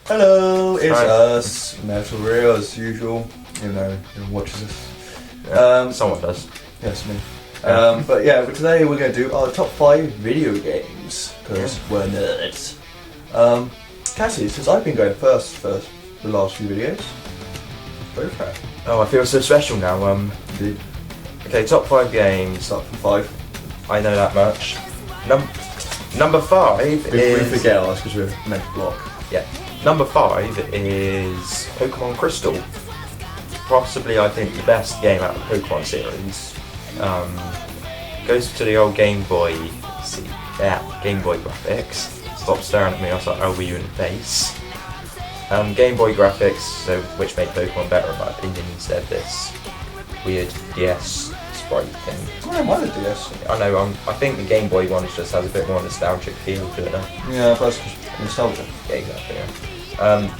Hello, it's Hi. us, Metal Real, as usual. You know, who watches us. Someone does. Yes, me. Yeah. But today we're going to do our top 5 video games, because we're nerds. Cassie, since I've been going first for the last few videos, go for it. Oh, I feel so special now. Indeed. Okay, top 5 games. Start from 5. I know that much. Number 5 We is. forget ours because we're meant to block. Yeah. Number 5 is Pokemon Crystal. Possibly, I think, the best game out of the Pokemon series. Goes to the old Game Boy. Game Boy graphics. Stop staring at me, I'll be you in the face. Game Boy graphics, so which made Pokemon better in my opinion, instead of this weird DS sprite thing. I don't mind the DS. I know, I think the Game Boy one just has a bit more nostalgic feel to it. Yeah, that's nostalgia. Yeah, exactly. Yeah.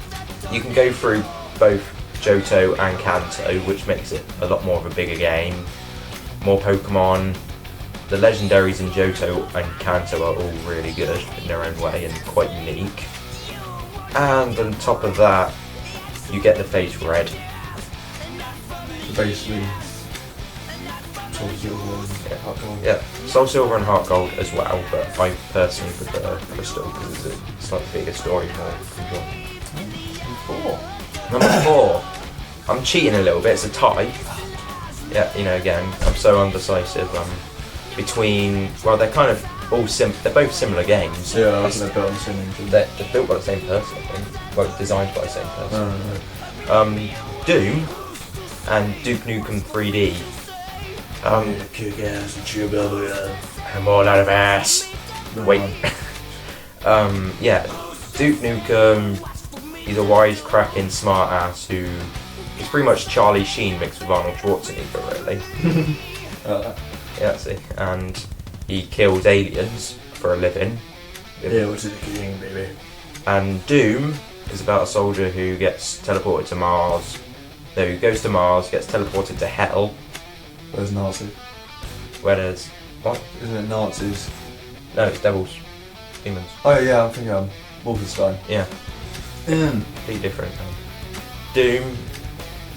You can go through both Johto and Kanto, which makes it a lot more of a bigger game. More Pokemon. The legendaries in Johto and Kanto are all really good in their own way and quite unique. And on top of that, you get the face red. Basically, Soul Silver and Heart Gold. Yeah, Soul Silver and Heart Gold as well, but I personally prefer Crystal because it's a slightly bigger story, more control. 4. Number 4. I'm cheating a little bit, it's a tie. Yeah, you know, again, I'm so undecisive. Between, well, they're kind of all they're both similar games. Yeah, I think they're built on the same engine. They're built by the same person, I think. Well, designed by the same person. Doom and Duke Nukem 3D. Kick ass and chew belly. I'm all out of ass. Wait. Yeah, Duke Nukem, he's a wisecracking smart ass who is pretty much Charlie Sheen mixed with Arnold Schwarzenegger, really. Yeah, see. And he kills aliens for a living. Yeah, what's it, the king, baby? And Doom is about a soldier who gets teleported to Mars. No, who goes to Mars, gets teleported to Hell, Where's Nazis? where there's what? Isn't it Nazis? No, it's devils, demons. Oh yeah, I'm thinking Wolfenstein. Yeah, completely different. Doom,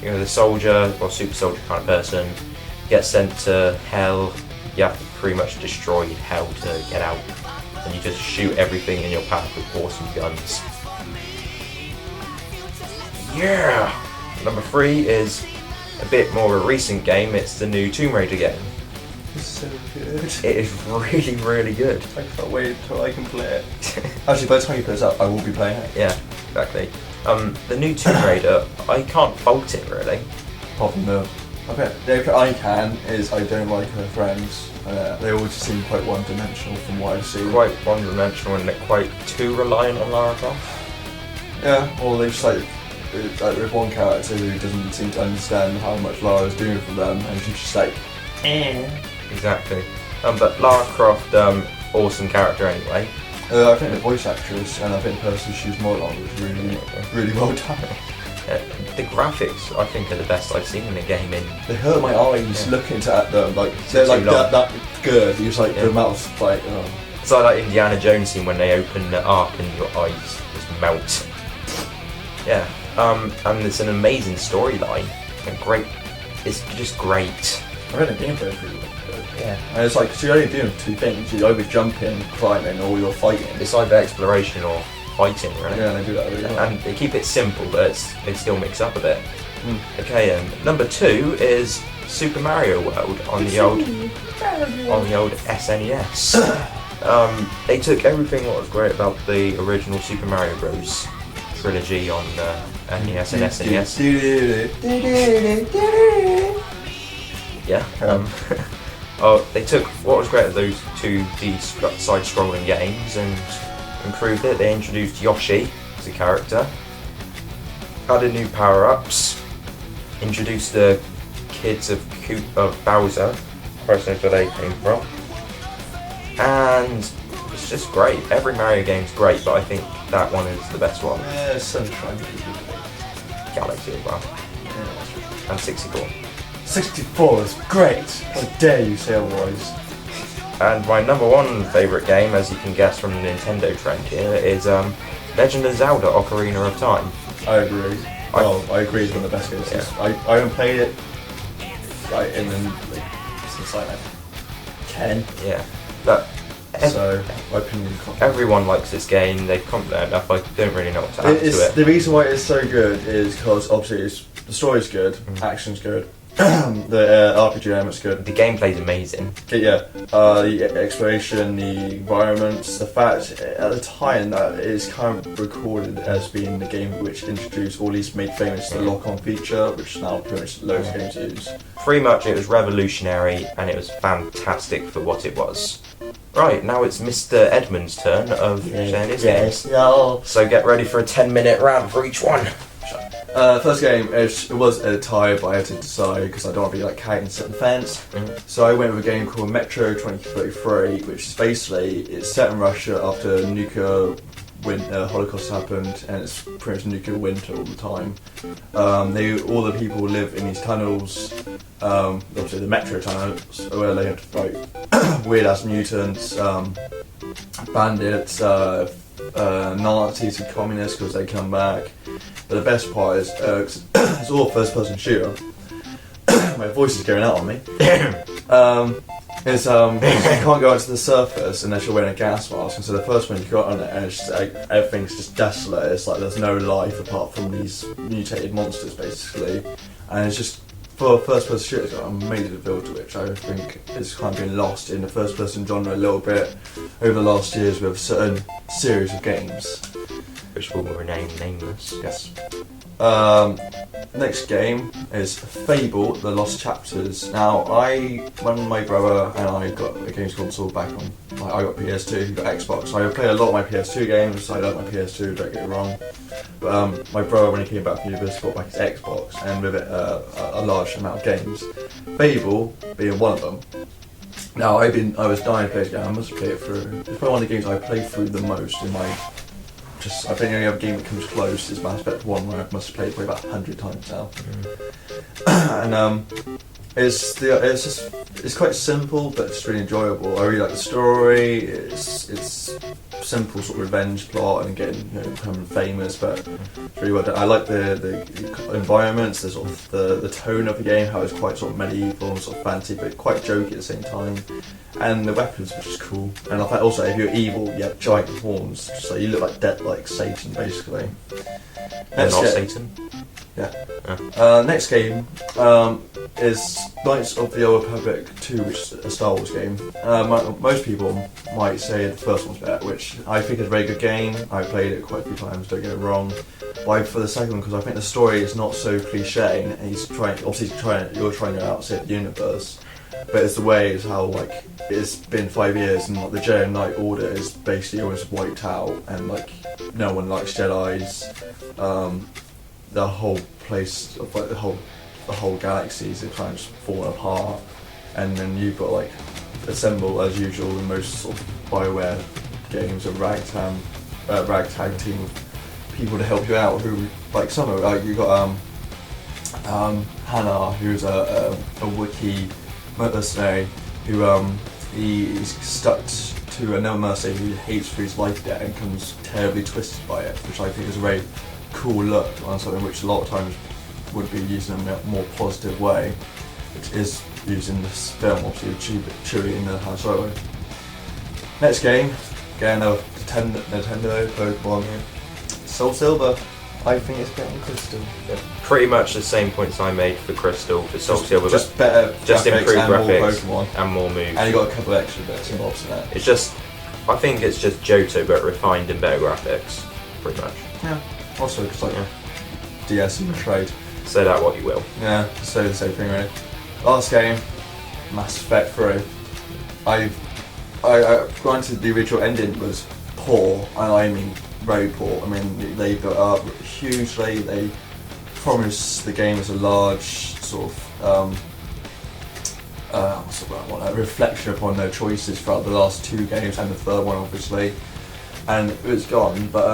you know, the soldier or super soldier kind of person, gets sent to Hell. You have to pretty much destroy Hell to get out, and you just shoot everything in your path with awesome guns. Yeah. Number 3 is a bit more of a recent game. It's the new Tomb Raider game. It's so good. It is really, really good. I can't wait until I can play it. Actually, by the time you put this up, I will be playing it. Yeah, exactly. The new Tomb Raider, I can't fault it really. Apart from the only I can is I don't like her friends. They all just seem quite one-dimensional from what I've seen. Quite one-dimensional and quite too reliant on Lara Croft. Yeah, or they just like with one character who doesn't seem to understand how much Lara's doing for them, and she's just like, Exactly. But Lara Croft, awesome character anyway. I think the voice actress and I think the person she's modeled on was really well done. The graphics, I think, are the best I've seen in a game in. They hurt my eyes looking at them, like It's they're too like long. that good. It's like Yeah. the mouth, like It's like Indiana Jones scene when they open the ark and your eyes just melt. Yeah. And it's an amazing storyline. And great. It's just great. I think the gameplay is really good. Yeah. And it's like, so you're only doing 2 things. You're either jumping, climbing, or you're fighting. It's either exploration or fighting, really. Yeah, and they do that really well. And they keep it simple, but they still mix up a bit. Mm. Okay, number 2 is Super Mario World on the old SNES. They took everything what was great about the original Super Mario Bros. Trilogy on NES and SNES. Yeah. They took what was great of those 2D side-scrolling games and improved it. They introduced Yoshi as a character, added new power-ups, introduced the kids of Bowser, Christ knows where they came from, and it's just great. Every Mario game's great, but I think that one is the best one. Yeah, Sunshine. Galaxy as well, Yeah. and 64. 64 is great. How dare you say otherwise? And my number 1 favourite game, as you can guess from the Nintendo trend here, is Legend of Zelda: Ocarina of Time. I agree. I agree it's one of the best games. Yeah. I haven't played it like since like 10. Yeah, but So my opinion. everyone likes this game. They've come there enough. I don't really know what to add to it. The reason why it's so good is because obviously the story's good, action's good, the RPG element's good. The gameplay's amazing. Yeah, the exploration, the environments, the fact at the time that it is kind of recorded as being the game which introduced, or at least made famous, the lock-on feature, which now pretty much loads of games use. Pretty much, it was revolutionary and it was fantastic for what it was. Right, now it's Mr. Edmund's turn of saying his games. No. So get ready for a 10-minute round for each one. First game, it was a tie, but I had to decide because I don't want to be like cat and sit on the fence. So I went with a game called Metro 2033, which is basically it's set in Russia after nuclear Holocaust happened, and it's pretty much nuclear winter all the time. All the people live in these tunnels, obviously the metro tunnels, where they have to fight weird ass mutants, bandits, Nazis and communists because they come back. But the best part is it's all first person shooter. My voice is going out on me. You can't go out to the surface unless you're wearing a gas mask, and so the first one you got on it, and it's just like everything's just desolate. It's like there's no life apart from these mutated monsters, basically, and it's just for first person shooter, it's got an amazing feel to it, which I think has kind of been lost in the first person genre a little bit over the last years with a certain series of games. Which will remain nameless. Yes. Next game is Fable: The Lost Chapters. Now, when my brother and I got a games console back on, I got PS2, he got Xbox. So I played a lot of my PS2 games. I love my PS2, don't get me wrong. But my brother, when he came back from university, got back his Xbox, and with it a large amount of games. Fable being one of them. Now, I was dying to play this game. I must play it through. It's probably one of the games I played through the most in my. I think the only other game that comes close is Mass Effect 1, where I must have played probably about 100 times now. And it's quite simple, but it's really enjoyable. I really like the story. It's simple sort of revenge plot and getting becoming famous, but it's really well done. I like the environments, the sort of the tone of the game, how it's quite sort of medieval and sort of fancy, but quite jokey at the same time. And the weapons, which is cool. And I thought also, if you're evil, you have giant horns, so you look like Satan, basically. Satan. Yeah. Next game is Knights of the Old Republic 2, which is a Star Wars game. Most people might say the first one's better, which I think is a very good game. I played it quite a few times, don't get it wrong. But for the second one, because I think the story is not so cliche, and you're trying to outset the universe. But it's the way is how it's been 5 years and the Jedi Knight Order is basically almost wiped out, and no one likes Jedi's. The whole place, the whole galaxy is kind of just falling apart, and then you've got assemble as usual in most sort of BioWare games a ragtag team of people to help you out. Who some of you got Hannah, who's a Wookiee mercenary who he's stuck to another mercenary who hates for his life debt and becomes terribly twisted by it, which I think is a very cool look on something which a lot of times would be used in a more positive way, which is used in this film, obviously Chewie in the Han Solo. Next game, again another Nintendo Pokemon, Soul Silver. I think it's better than Crystal. Yeah, pretty much the same points I made for Crystal, for Soul Silver. Just better just improved graphics more Pokemon. And more moves. And you got a couple of extra bits and bobs in it. It's just, I think it's just Johto but refined and better graphics, pretty much. Yeah. Also, because DS and trade. Say that what you will. Yeah, just say the same thing really. Last game, Mass Effect 3. I granted the original ending was poor, and I mean very poor. I mean they built up hugely. They promised the game as a large sort of a reflection upon their choices throughout the last two games and the third one, obviously, and it was gone. But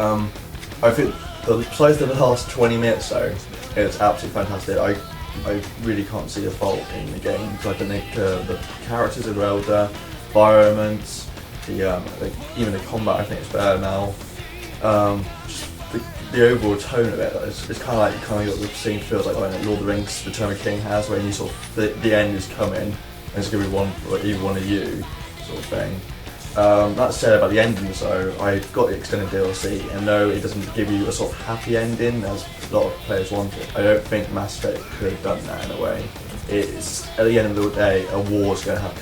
I think besides the last 20 minutes, though, it's absolutely fantastic. I really can't see a fault in the game because I think the characters are well done, environments, even the combat I think is better now. Just the overall tone of it, like, it's kind of like what the scene feels like when Lord of the Rings, the Return of the King has, when you sort of the end is coming and it's going to be one, or either one of you, sort of thing. That said, about the endings though, I got the extended DLC, and though it doesn't give you a sort of happy ending as a lot of players wanted, I don't think Mass Effect could have done that in a way. It's at the end of the day, a war's going to have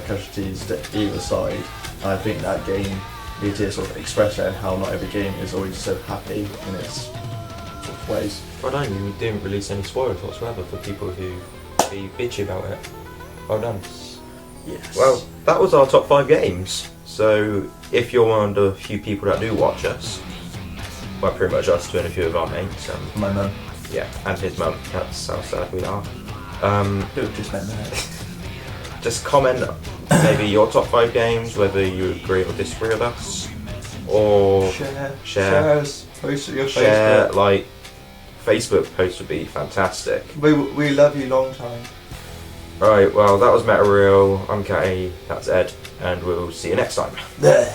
casualties to either side, and I think that game needs to sort of express that, and how not every game is always so happy in its sort of ways. Well done, you didn't release any spoilers whatsoever for people who be bitchy about it. Well done. Yes. Well, that was our top 5 games. So if you're one of the few people that do watch us, well, pretty much us two and a few of our mates, my mum. yeah, and his mum. That's how sad we are. Just meant that. Just comment maybe your top 5 games, whether you agree or disagree with us, or share us, post it your share. Facebook. Like Facebook posts would be fantastic. We love you long time. Right, well, that was Meta Real. I'm Catty, that's Ed, and we'll see you next time. There.